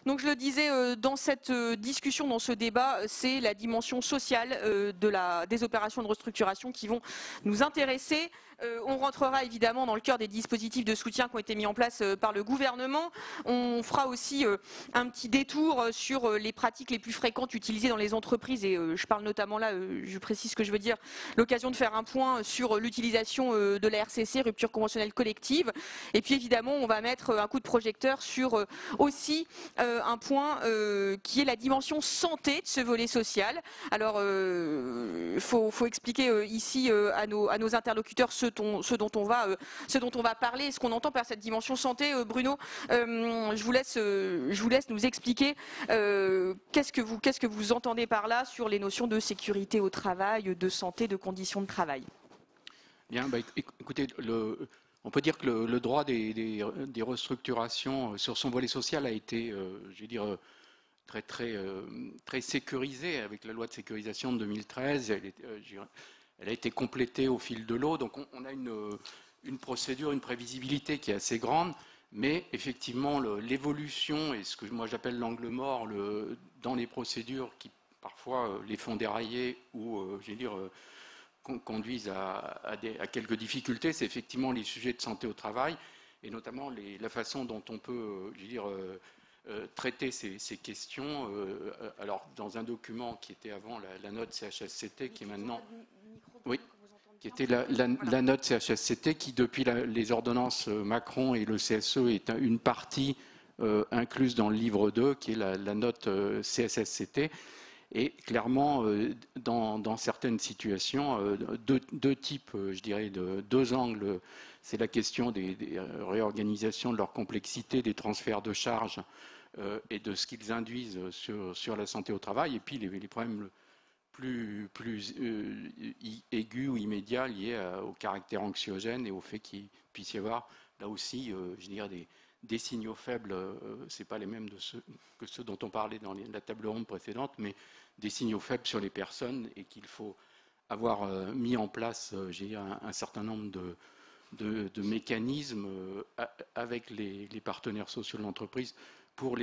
Donc je le disais, dans cette discussion, dans ce débat, c'est la dimension sociale des opérations de restructuration qui vont nous intéresser. On rentrera évidemment dans le cœur des dispositifs de soutien qui ont été mis en place par le gouvernement. On fera aussi un petit détour sur les pratiques les plus fréquentes utilisées dans les entreprises et je parle notamment là, je précise ce que je veux dire, l'occasion de faire un point sur l'utilisation de la RCC, rupture conventionnelle collective. Et puis évidemment, on va mettre un coup de projecteur sur aussi un point qui est la dimension santé de ce volet social. Alors, faut expliquer ici à nos interlocuteurs ce dont on va parler, ce qu'on entend par cette dimension santé. Bruno, je vous laisse nous expliquer qu'est-ce que vous entendez par là sur les notions de sécurité au travail, de santé, de conditions de travail. Bien, écoutez, on peut dire que le droit des restructurations sur son volet social a été, je vais dire, très sécurisé avec la loi de sécurisation de 2013. Elle a été complétée au fil de l'eau, donc on a une procédure, une prévisibilité qui est assez grande, mais effectivement l'évolution et ce que moi j'appelle l'angle mort dans les procédures qui parfois les font dérailler ou, je vais dire, conduisent à quelques difficultés, c'est effectivement les sujets de santé au travail et notamment la façon dont on peut, je veux dire, traiter ces questions. Alors, dans un document qui était avant la note CHSCT, qui est maintenant... Oui, qui était la note CHSCT, qui depuis les ordonnances Macron et le CSE est une partie incluse dans le livre 2, qui est la note CSSCT. Et clairement, dans certaines situations, deux types, je dirais, deux angles. C'est la question des réorganisations, de leur complexité, des transferts de charges et de ce qu'ils induisent sur la santé au travail. Et puis les problèmes plus aigus ou immédiats liés au caractère anxiogène et au fait qu'il puisse y avoir, là aussi, je dirais, des signaux faibles. Ce n'est pas les mêmes que ceux dont on parlait dans la table ronde précédente, mais des signaux faibles sur les personnes et qu'il faut avoir mis en place un certain nombre de mécanismes avec les partenaires sociaux de l'entreprise pour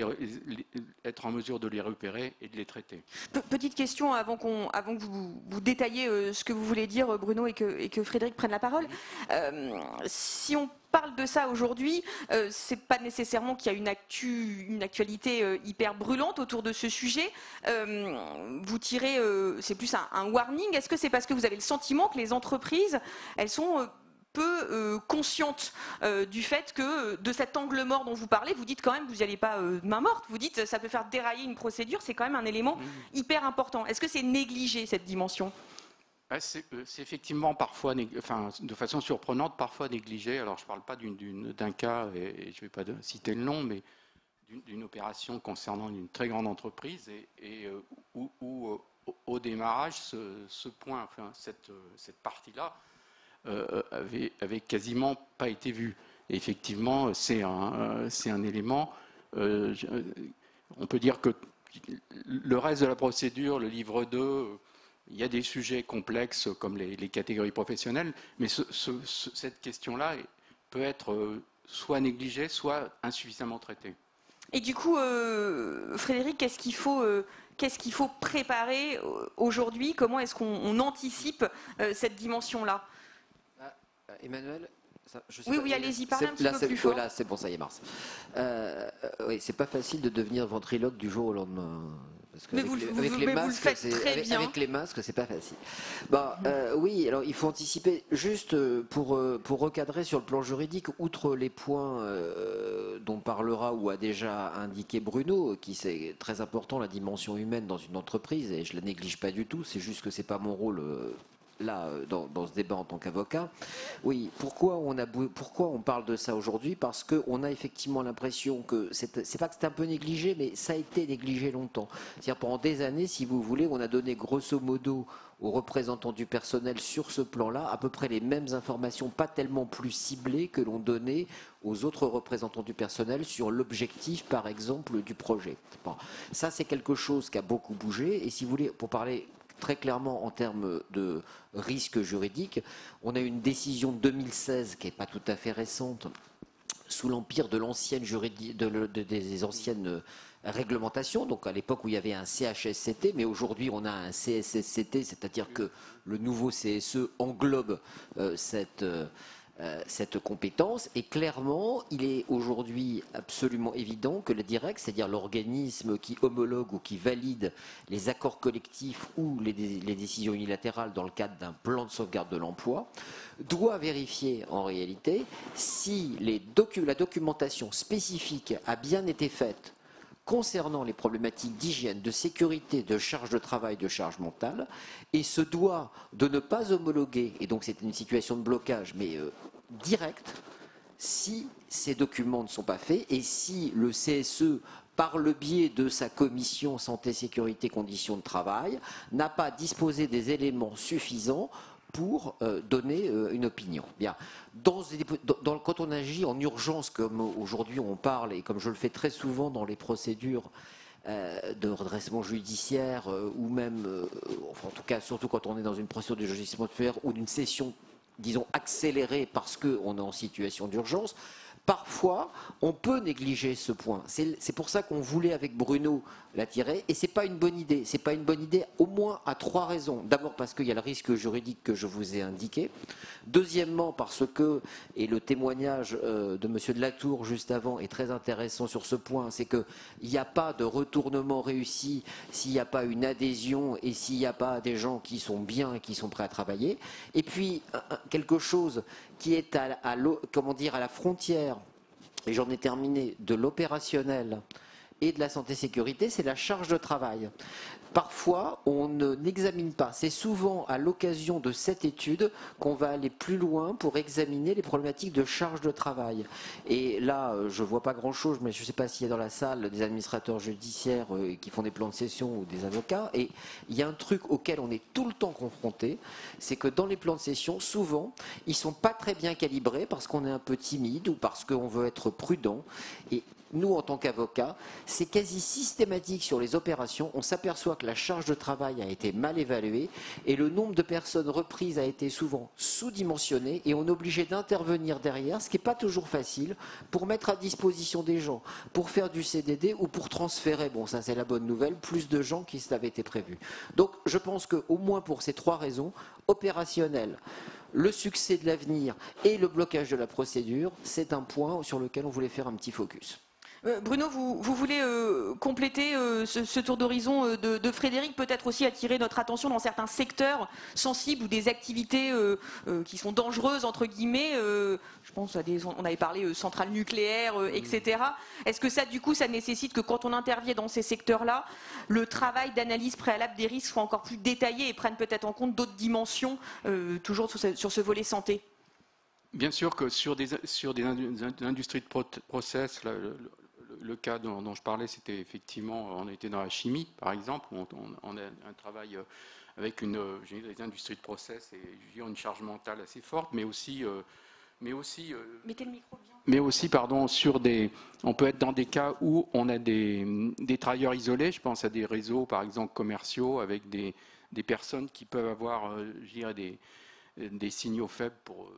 être en mesure de les repérer et de les traiter. Petite question avant que vous détailliez ce que vous voulez dire, Bruno, et que Frédéric prenne la parole. Si on parle de ça aujourd'hui, c'est pas nécessairement qu'il y a une actualité hyper brûlante autour de ce sujet. Vous tirez, c'est plus un warning. Est-ce que c'est parce que vous avez le sentiment que les entreprises, elles sont peu consciente du fait que de cet angle mort dont vous parlez, vous dites quand même, vous n'y allez pas main morte, vous dites ça peut faire dérailler une procédure, c'est quand même un élément hyper important. Est-ce que c'est négligé cette dimension ? C'est effectivement parfois, de façon surprenante, parfois négligé. Alors je ne parle pas d'un cas, et je ne vais pas citer le nom, mais d'une opération concernant une très grande entreprise où au démarrage, ce point, enfin, cette partie-là, avait quasiment pas été vu. Et effectivement, c'est un élément. On peut dire que le reste de la procédure, le livre 2, il y a des sujets complexes comme les catégories professionnelles, mais cette question-là peut être soit négligée, soit insuffisamment traitée. Et du coup, Frédéric, qu'est-ce qu'il faut préparer aujourd'hui ? Comment est-ce qu'on anticipe cette dimension-là ? Emmanuel, oui, allez-y, parlez un petit peu plus fort. Là, c'est bon, ça y est, Mars. Oui, c'est pas facile de devenir ventriloque du jour au lendemain. Parce que vous le faites très bien. Avec les masques, c'est pas facile. Oui, alors il faut anticiper. Juste pour recadrer sur le plan juridique, outre les points dont parlera ou a déjà indiqué Bruno, qui c'est très important, la dimension humaine dans une entreprise, et je la néglige pas du tout, c'est juste que c'est pas mon rôle. Là, dans ce débat en tant qu'avocat. Oui, pourquoi on parle de ça aujourd'hui ? Parce qu'on a effectivement l'impression que c'est pas que c'est un peu négligé, mais ça a été négligé longtemps. C'est-à-dire pendant des années, si vous voulez, on a donné grosso modo aux représentants du personnel sur ce plan-là à peu près les mêmes informations, pas tellement plus ciblées que l'on donnait aux autres représentants du personnel sur l'objectif, par exemple, du projet. Bon, ça, c'est quelque chose qui a beaucoup bougé. Et si vous voulez, pour parler très clairement en termes de risque juridique, on a une décision de 2016 qui n'est pas tout à fait récente sous l'empire de l'ancienne des anciennes réglementations, donc à l'époque où il y avait un CHSCT, mais aujourd'hui on a un CSSCT, c'est-à-dire que le nouveau CSE englobe cette compétence, et clairement il est aujourd'hui absolument évident que le DIRECT, c'est-à-dire l'organisme qui homologue ou qui valide les accords collectifs ou les décisions unilatérales dans le cadre d'un plan de sauvegarde de l'emploi, doit vérifier en réalité si la documentation spécifique a bien été faite concernant les problématiques d'hygiène, de sécurité, de charge de travail, de charge mentale, et se doit de ne pas homologuer, et donc c'est une situation de blocage, mais direct, si ces documents ne sont pas faits, et si le CSE, par le biais de sa commission santé, sécurité, conditions de travail, n'a pas disposé des éléments suffisants pour donner une opinion. Bien. Quand on agit en urgence, comme aujourd'hui on parle, et comme je le fais très souvent dans les procédures de redressement judiciaire, ou même, enfin, en tout cas, surtout quand on est dans une procédure de jugement supérieur ou d'une session, disons, accélérée parce qu'on est en situation d'urgence, parfois, on peut négliger ce point. C'est pour ça qu'on voulait, avec Bruno, l'attirer, et ce n'est pas une bonne idée. Ce n'est pas une bonne idée, au moins à 3 raisons. D'abord parce qu'il y a le risque juridique que je vous ai indiqué. Deuxièmement, parce que, et le témoignage de M. Delatour juste avant est très intéressant sur ce point, c'est qu'il n'y a pas de retournement réussi s'il n'y a pas une adhésion et s'il n'y a pas des gens qui sont bien et qui sont prêts à travailler. Et puis, quelque chose qui est à la frontière, et j'en ai terminé, de l'opérationnel et de la santé-sécurité, c'est la charge de travail. Parfois, on n'examine pas. C'est souvent à l'occasion de cette étude qu'on va aller plus loin pour examiner les problématiques de charge de travail. Et là, je ne vois pas grand-chose, mais je ne sais pas s'il y a dans la salle des administrateurs judiciaires qui font des plans de session ou des avocats. Et il y a un truc auquel on est tout le temps confronté, c'est que dans les plans de session, souvent, ils ne sont pas très bien calibrés parce qu'on est un peu timide ou parce qu'on veut être prudent. Et nous, en tant qu'avocats, c'est quasi systématique sur les opérations. On s'aperçoit que la charge de travail a été mal évaluée et le nombre de personnes reprises a été souvent sous-dimensionné, et on est obligé d'intervenir derrière, ce qui n'est pas toujours facile, pour mettre à disposition des gens, pour faire du CDD ou pour transférer, bon ça c'est la bonne nouvelle, plus de gens qui avaient été prévus. Donc je pense qu'au moins pour ces 3 raisons, opérationnelles, le succès de l'avenir et le blocage de la procédure, c'est un point sur lequel on voulait faire un petit focus. Bruno, vous voulez compléter ce tour d'horizon de Frédéric, peut-être aussi attirer notre attention dans certains secteurs sensibles ou des activités qui sont dangereuses, entre guillemets. Je pense on avait parlé centrales nucléaires, etc. Est-ce que ça, du coup, ça nécessite que quand on intervient dans ces secteurs-là, le travail d'analyse préalable des risques soit encore plus détaillé et prenne peut-être en compte d'autres dimensions, toujours sur ce volet santé? Bien sûr que sur des industries de process, le cas dont je parlais, c'était effectivement, on était dans la chimie, par exemple, où on a un travail avec des industries de process et une charge mentale assez forte, mais aussi Mettez le micro bien. Mais aussi, pardon, on peut être dans des cas où on a des travailleurs isolés. Je pense à des réseaux, par exemple, commerciaux, avec des personnes qui peuvent avoir, je dirais, des signaux faibles pour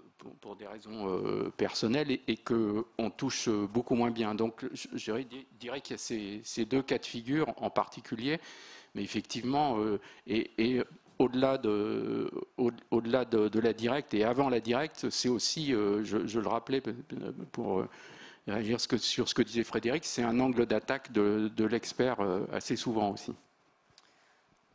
des raisons personnelles et qu'on touche beaucoup moins bien. Donc, je dirais qu'il y a ces 2 cas de figure en particulier, mais effectivement, au-delà de la directe et avant la directe, c'est aussi, je le rappelais pour réagir sur ce que disait Frédéric, c'est un angle d'attaque de l'expert assez souvent aussi.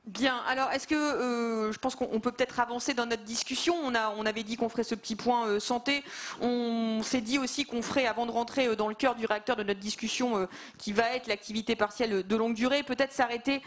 Bien, alors est-ce que, je pense qu'on peut peut-être avancer dans notre discussion, on avait dit qu'on ferait ce petit point santé, on s'est dit aussi qu'on ferait, avant de rentrer dans le cœur du réacteur de notre discussion qui va être l'activité partielle de longue durée, peut-être s'arrêter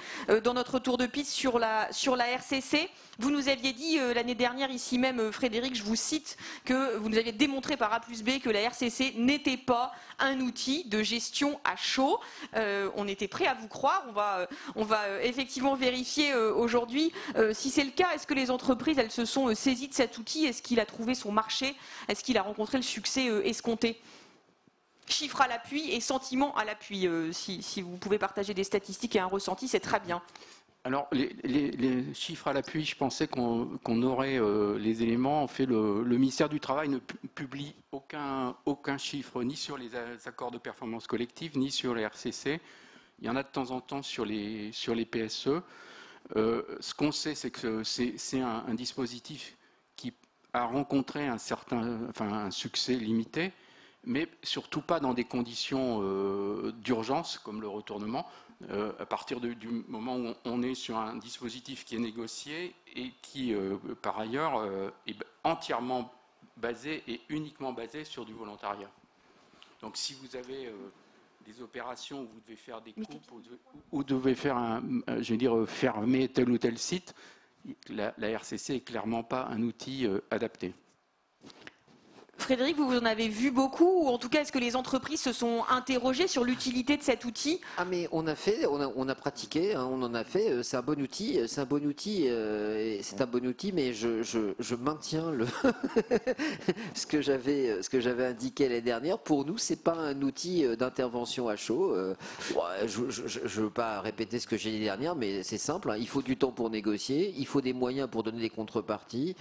dans notre tour de piste sur la RCC. Vous nous aviez dit l'année dernière, ici même, Frédéric, je vous cite, que vous nous aviez démontré par A plus B que la RCC n'était pas un outil de gestion à chaud. On était prêt à vous croire, on va effectivement vérifier aujourd'hui si c'est le cas. Est-ce que les entreprises, elles se sont saisies de cet outil? Est-ce qu'il a trouvé son marché? Est-ce qu'il a rencontré le succès escompté? Chiffres à l'appui et sentiments à l'appui. Si vous pouvez partager des statistiques et un ressenti, c'est très bien. Alors, les chiffres à l'appui, je pensais qu'on aurait les éléments. En fait, le ministère du Travail ne publie aucun chiffre, ni sur les accords de performance collective, ni sur les RCC. Il y en a de temps en temps sur les PSE. Ce qu'on sait, c'est que c'est un dispositif qui a rencontré un succès limité, mais surtout pas dans des conditions d'urgence, comme le retournement. À partir du moment où on est sur un dispositif qui est négocié et qui, par ailleurs, est entièrement basé et uniquement basé sur du volontariat. Donc si vous avez des opérations où vous devez faire des coupes, où vous devez faire fermer tel ou tel site, la RCC n'est clairement pas un outil adapté. Frédéric, vous en avez vu beaucoup, ou en tout cas, est-ce que les entreprises se sont interrogées sur l'utilité de cet outil? Ah mais on a pratiqué, hein, on en a fait. C'est un bon outil, c'est un bon outil, mais je maintiens ce que j'avais indiqué l'année dernière. Pour nous, c'est pas un outil d'intervention à chaud. Je ne veux pas répéter ce que j'ai dit l'année dernière, mais c'est simple. Hein, il faut du temps pour négocier, il faut des moyens pour donner des contreparties.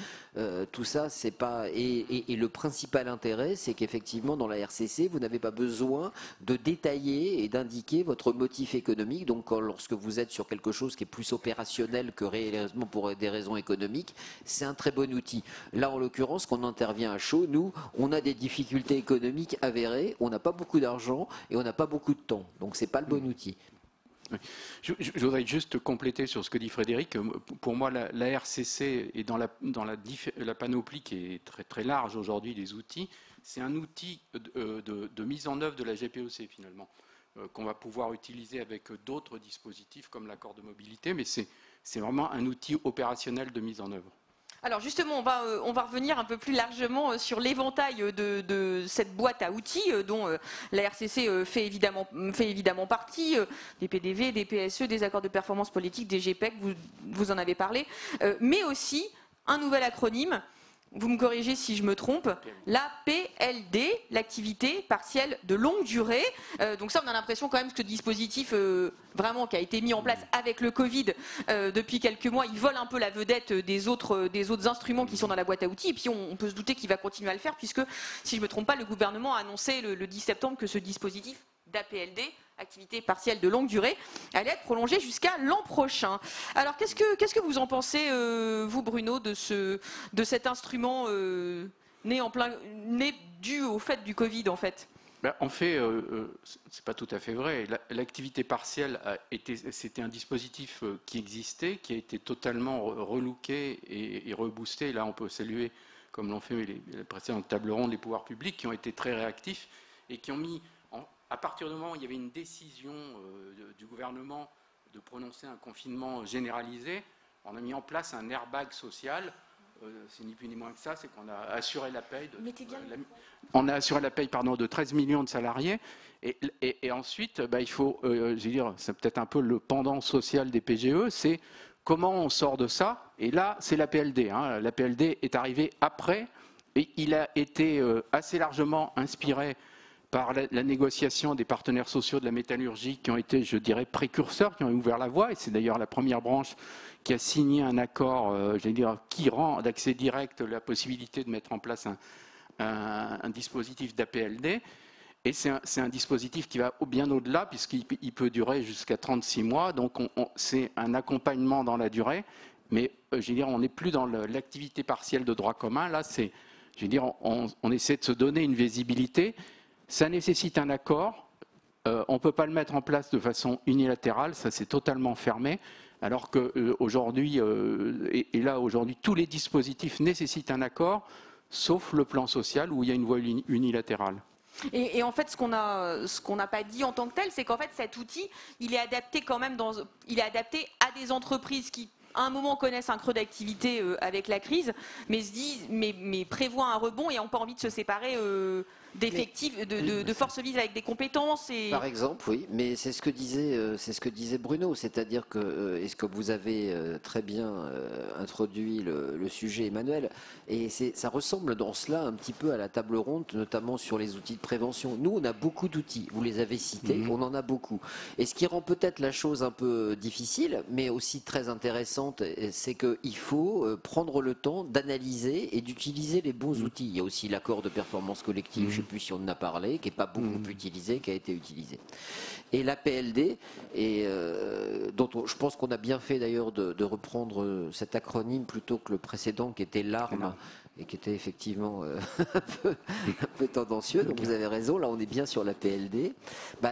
Tout ça, c'est pas et le principal intérêt, c'est qu'effectivement, dans la RCC, vous n'avez pas besoin de détailler et d'indiquer votre motif économique. Donc, lorsque vous êtes sur quelque chose qui est plus opérationnel que réellement pour des raisons économiques, c'est un très bon outil. Là, en l'occurrence, quand on intervient à chaud, nous, on a des difficultés économiques avérées, on n'a pas beaucoup d'argent et on n'a pas beaucoup de temps. Donc, c'est pas le bon outil. Je voudrais juste compléter sur ce que dit Frédéric. Pour moi, la RCC est dans la panoplie qui est très, très large aujourd'hui des outils. C'est un outil de mise en œuvre de la GPEC finalement, qu'on va pouvoir utiliser avec d'autres dispositifs comme l'accord de mobilité, mais c'est vraiment un outil opérationnel de mise en œuvre. Alors justement, on va revenir un peu plus largement sur l'éventail de cette boîte à outils dont la RCC fait évidemment partie, des PDV, des PSE, des accords de performance politique, des GPEC, vous en avez parlé, mais aussi un nouvel acronyme. Vous me corrigez si je me trompe, l'APLD, l'activité partielle de longue durée. Donc ça, on a l'impression quand même que ce dispositif vraiment qui a été mis en place avec le Covid depuis quelques mois, il vole un peu la vedette des autres instruments qui sont dans la boîte à outils. Et puis on peut se douter qu'il va continuer à le faire puisque, si je ne me trompe pas, le gouvernement a annoncé le 10 septembre que ce dispositif d'APLD, activité partielle de longue durée, allait être prolongée jusqu'à l'an prochain. Alors qu'est-ce que vous en pensez, vous Bruno, de cet instrument né dû au fait du Covid en fait? En fait, c'est pas tout à fait vrai. L'activité partielle c'était un dispositif qui existait, qui a été totalement relooké et reboosté. Là, on peut saluer, comme l'ont fait les précédentes tables rondes, les pouvoirs publics qui ont été très réactifs et qui ont mis à partir du moment où il y avait une décision du gouvernement de prononcer un confinement généralisé, on a mis en place un airbag social. C'est ni plus ni moins que ça, c'est qu'on a assuré la paye de 13 millions de salariés. Et ensuite, il faut, c'est peut-être un peu le pendant social des PGE, c'est comment on sort de ça. Et là, c'est l'APLD. L'APLD est arrivé après et il a été assez largement inspiré par la négociation des partenaires sociaux de la métallurgie qui ont été, je dirais, précurseurs, qui ont ouvert la voie. Et c'est d'ailleurs la première branche qui a signé un accord, qui rend d'accès direct la possibilité de mettre en place un dispositif d'APLD. Et c'est un dispositif qui va bien au-delà, puisqu'il peut durer jusqu'à 36 mois. Donc c'est un accompagnement dans la durée. Mais on n'est plus dans l'activité partielle de droit commun. Là, on essaie de se donner une visibilité. Ça nécessite un accord. On ne peut pas le mettre en place de façon unilatérale. Ça, c'est totalement fermé. Alors qu'aujourd'hui, aujourd'hui, tous les dispositifs nécessitent un accord, sauf le plan social où il y a une voie unilatérale. Et en fait, ce qu'on n'a pas dit en tant que tel, c'est qu'en fait, cet outil, il est adapté quand même à des entreprises qui, à un moment, connaissent un creux d'activité avec la crise, mais se disent, mais prévoient un rebond et n'ont pas envie de se séparer d'effectifs, de forces vives avec des compétences. Par exemple, oui, mais c'est ce que disait Bruno, c'est-à-dire que, est-ce que vous avez très bien introduit le sujet, Emmanuel, et ça ressemble dans cela un petit peu à la table ronde, notamment sur les outils de prévention. Nous, on a beaucoup d'outils, vous les avez cités, on en a beaucoup. Et ce qui rend peut-être la chose un peu difficile, mais aussi très intéressante, c'est qu'il faut prendre le temps d'analyser et d'utiliser les bons outils. Il y a aussi l'accord de performance collective, je ne sais plus si on en a parlé, qui n'est pas beaucoup utilisé, qui a été utilisé. Et la PLD, je pense qu'on a bien fait d'ailleurs de reprendre cet acronyme plutôt que le précédent qui était l'ARME, et qui était effectivement un peu tendancieux, donc vous avez raison, là on est bien sur la PLD.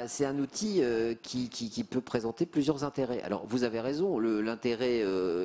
C'est un outil qui peut présenter plusieurs intérêts. Alors vous avez raison, l'intérêt,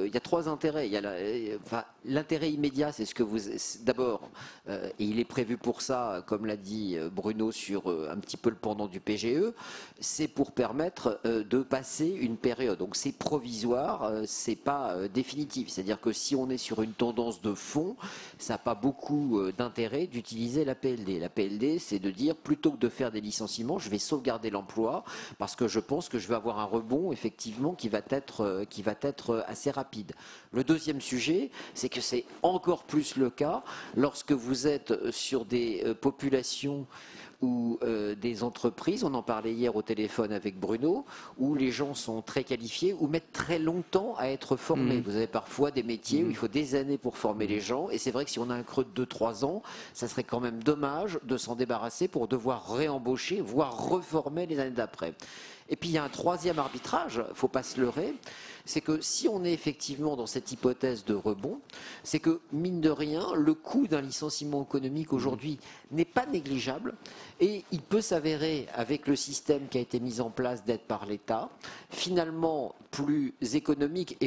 il y a trois intérêts. Il y a l'intérêt immédiat, c'est ce que vous... D'abord, et il est prévu pour ça, comme l'a dit Bruno, sur un petit peu le pendant du PGE, c'est pour permettre de passer une période. Donc c'est provisoire, c'est pas définitif. C'est-à-dire que si on est sur une tendance de fond, ça n'a pas beaucoup d'intérêt d'utiliser la PLD. La PLD, c'est de dire, plutôt que de faire des licenciements, je vais sauvegarder l'emploi parce que je pense que je vais avoir un rebond, effectivement, qui va être assez rapide. Le deuxième sujet, c'est que c'est encore plus le cas lorsque vous êtes sur des populations ou des entreprises, on en parlait hier au téléphone avec Bruno, où les gens sont très qualifiés ou mettent très longtemps à être formés. Vous avez parfois des métiers où il faut des années pour former les gens, et c'est vrai que si on a un creux de 2-3 ans, ça serait quand même dommage de s'en débarrasser pour devoir réembaucher, voire reformer les années d'après. Et puis il y a un troisième arbitrage, il ne faut pas se leurrer, c'est que si on est effectivement dans cette hypothèse de rebond, c'est que mine de rien, le coût d'un licenciement économique aujourd'hui n'est pas négligeable et il peut s'avérer, avec le système qui a été mis en place d'aide par l'État, finalement plus économique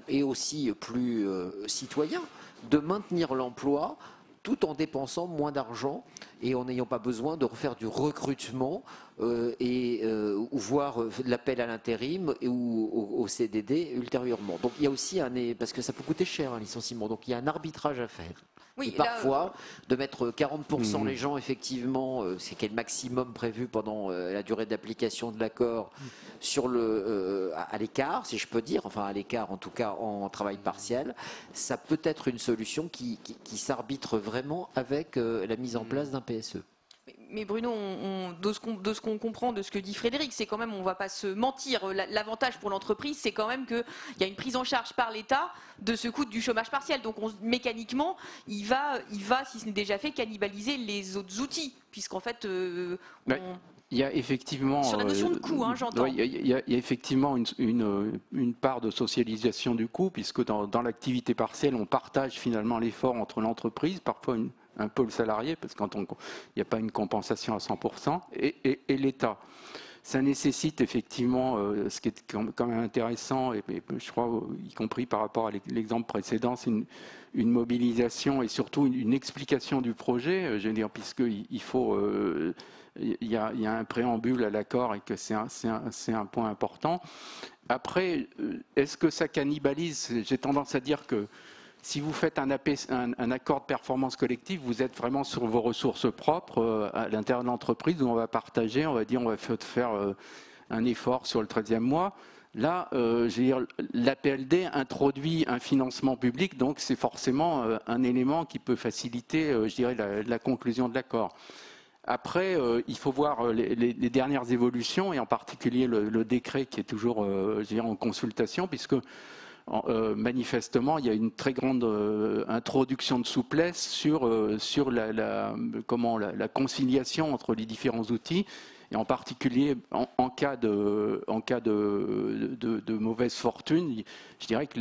et aussi plus citoyen de maintenir l'emploi tout en dépensant moins d'argent et en n'ayant pas besoin de refaire du recrutement ou voire de l'appel à l'intérim ou au CDD ultérieurement. Donc il y a aussi parce que ça peut coûter cher un licenciement, donc il y a un arbitrage à faire. Oui, et parfois, de mettre 40% les gens, effectivement, c'est quel maximum prévu pendant la durée d'application de l'accord à l'écart, si je peux dire, enfin à l'écart en tout cas en travail partiel, ça peut être une solution qui s'arbitre vraiment avec la mise en place d'un PSE. Mais Bruno, de ce qu'on comprend de ce que dit Frédéric, c'est quand même, on ne va pas se mentir, l'avantage pour l'entreprise, c'est quand même qu'il y a une prise en charge par l'État de ce coût du chômage partiel. Donc mécaniquement, il va, si ce n'est déjà fait, cannibaliser les autres outils, puisqu'en fait... Il y a effectivement, sur la notion de coût, j'entends. Il y a effectivement une part de socialisation du coût, puisque dans l'activité partielle, on partage finalement l'effort entre l'entreprise, parfois un peu le salarié, parce qu'il n'y a pas une compensation à 100%, et l'État. Ça nécessite effectivement, ce qui est quand même intéressant, et je crois, y compris par rapport à l'exemple précédent, c'est une mobilisation et surtout une explication du projet, je veux dire, puisqu'il faut... Il y a un préambule à l'accord et que c'est un point important. Après, est-ce que ça cannibalise? J'ai tendance à dire que si vous faites un accord de performance collective, vous êtes vraiment sur vos ressources propres à l'intérieur de l'entreprise où on va partager, on va dire, on va faire un effort sur le 13e mois. Là, je veux dire, l'APLD introduit un financement public, donc c'est forcément un élément qui peut faciliter, je dirais, la conclusion de l'accord. Après, il faut voir les dernières évolutions, et en particulier le décret qui est toujours je dirais, en consultation, puisque manifestement, il y a une très grande introduction de souplesse sur la conciliation entre les différents outils, et en particulier en cas de mauvaise fortune, je dirais que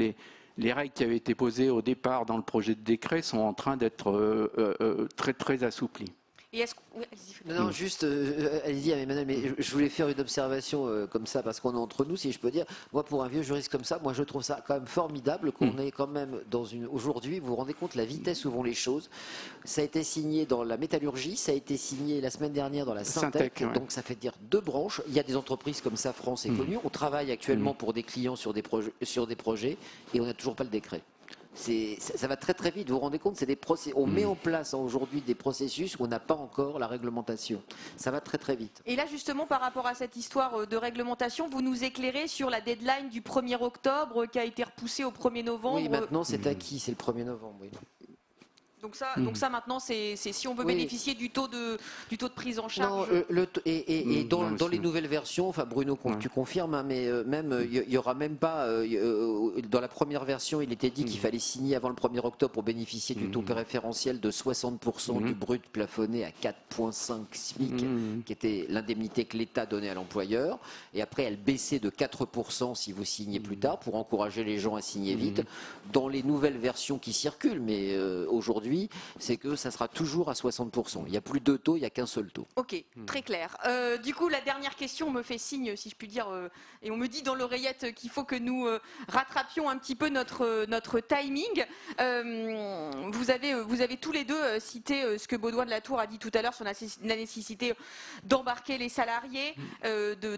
les règles qui avaient été posées au départ dans le projet de décret sont en train d'être très, très assouplies. Et non, juste, allez-y, Emmanuel, mais je voulais faire une observation comme ça, parce qu'on est entre nous, si je peux dire. Moi, pour un vieux juriste comme ça, moi, je trouve ça quand même formidable qu'on est quand même aujourd'hui, vous vous rendez compte la vitesse où vont les choses. Ça a été signé dans la métallurgie, ça a été signé la semaine dernière dans la Syntec, ouais. Donc ça fait dire 2 branches. Il y a des entreprises comme Safran, c'est connu. On travaille actuellement pour des clients sur des projets, et on n'a toujours pas le décret. ça va très très vite. Vous vous rendez compte, on met en place aujourd'hui des processus où on n'a pas encore la réglementation. Ça va très très vite. Et là, justement, par rapport à cette histoire de réglementation, vous nous éclairez sur la deadline du 1er octobre qui a été repoussée au 1er novembre. Oui, maintenant c'est acquis, c'est le 1er novembre. Oui. Donc ça maintenant, c'est si on veut bénéficier du taux de prise en charge. Non, dans les nouvelles versions, enfin Bruno, tu confirmes, hein, mais même il y aura même pas. Dans la première version, il était dit qu'il fallait signer avant le 1er octobre pour bénéficier du taux préférentiel de 60% du brut plafonné à 4,5 SMIC, qui était l'indemnité que l'État donnait à l'employeur. Et après, elle baissait de 4% si vous signez plus tard pour encourager les gens à signer vite. Dans les nouvelles versions qui circulent, mais aujourd'hui, c'est que ça sera toujours à 60%. Il n'y a plus deux taux, il n'y a qu'un seul taux. Ok, très clair. Du coup, la dernière question me fait signe, si je puis dire, et on me dit dans l'oreillette qu'il faut que nous rattrapions un petit peu notre timing. Vous avez tous les deux cité ce que Baudouin de la Tour a dit tout à l'heure sur la nécessité d'embarquer les salariés,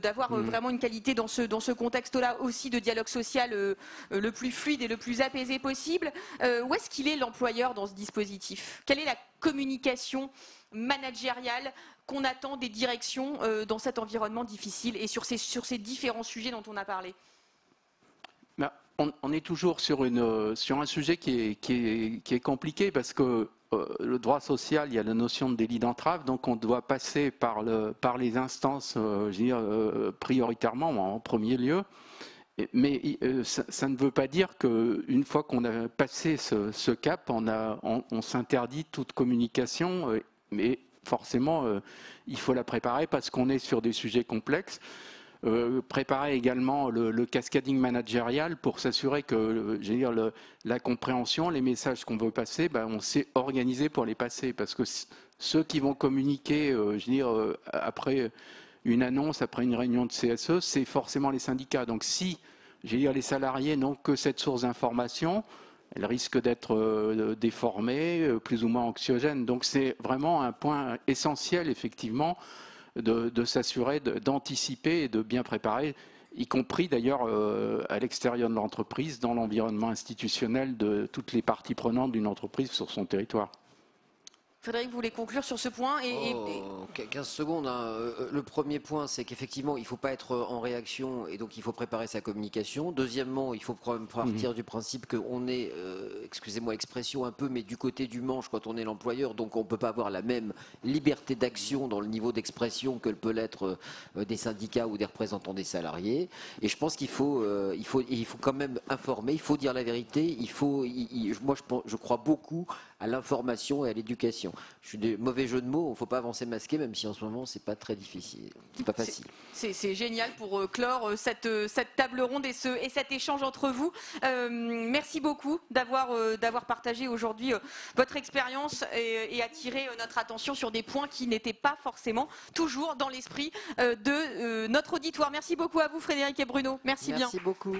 d'avoir vraiment une qualité dans ce contexte-là aussi de dialogue social le plus fluide et le plus apaisé possible. Où est-ce qu'il est l'employeur dans ce dispositif ? Quelle est la communication managériale qu'on attend des directions dans cet environnement difficile et sur ces différents sujets dont on a parlé? On est toujours sur un sujet qui est compliqué parce que le droit social, il y a la notion de délit d'entrave, donc on doit passer par les instances, je veux dire, prioritairement en premier lieu. Mais ça ne veut pas dire qu'une fois qu'on a passé ce cap, on s'interdit toute communication, mais forcément, il faut la préparer parce qu'on est sur des sujets complexes. Préparer également le cascading managérial pour s'assurer que la compréhension, les messages qu'on veut passer, on s'est organisé pour les passer. Parce que ceux qui vont communiquer, après une annonce, après une réunion de CSE, c'est forcément les syndicats. Donc si les salariés n'ont que cette source d'information, elle risque d'être déformée, plus ou moins anxiogène. Donc c'est vraiment un point essentiel, effectivement, de s'assurer d'anticiper et de bien préparer, y compris d'ailleurs à l'extérieur de l'entreprise, dans l'environnement institutionnel de toutes les parties prenantes d'une entreprise sur son territoire. Frédéric, vous voulez conclure sur ce point 15 secondes. Hein. Le premier point, c'est qu'effectivement, il ne faut pas être en réaction et donc il faut préparer sa communication. Deuxièmement, il faut partir du principe qu'on est, excusez-moi l'expression un peu, mais du côté du manche quand on est l'employeur, donc on ne peut pas avoir la même liberté d'action dans le niveau d'expression que peut l'être des syndicats ou des représentants des salariés. Et je pense qu'il faut quand même informer, il faut dire la vérité, moi je crois beaucoup à l'information et à l'éducation. Je suis des mauvais jeux de mots, il ne faut pas avancer masqué, même si en ce moment c'est pas très difficile, c'est pas facile. C'est génial pour clore cette table ronde et cet échange entre vous. Merci beaucoup d'avoir partagé aujourd'hui votre expérience et attiré notre attention sur des points qui n'étaient pas forcément toujours dans l'esprit de notre auditoire. Merci beaucoup à vous Frédéric et Bruno. Merci bien. Merci beaucoup.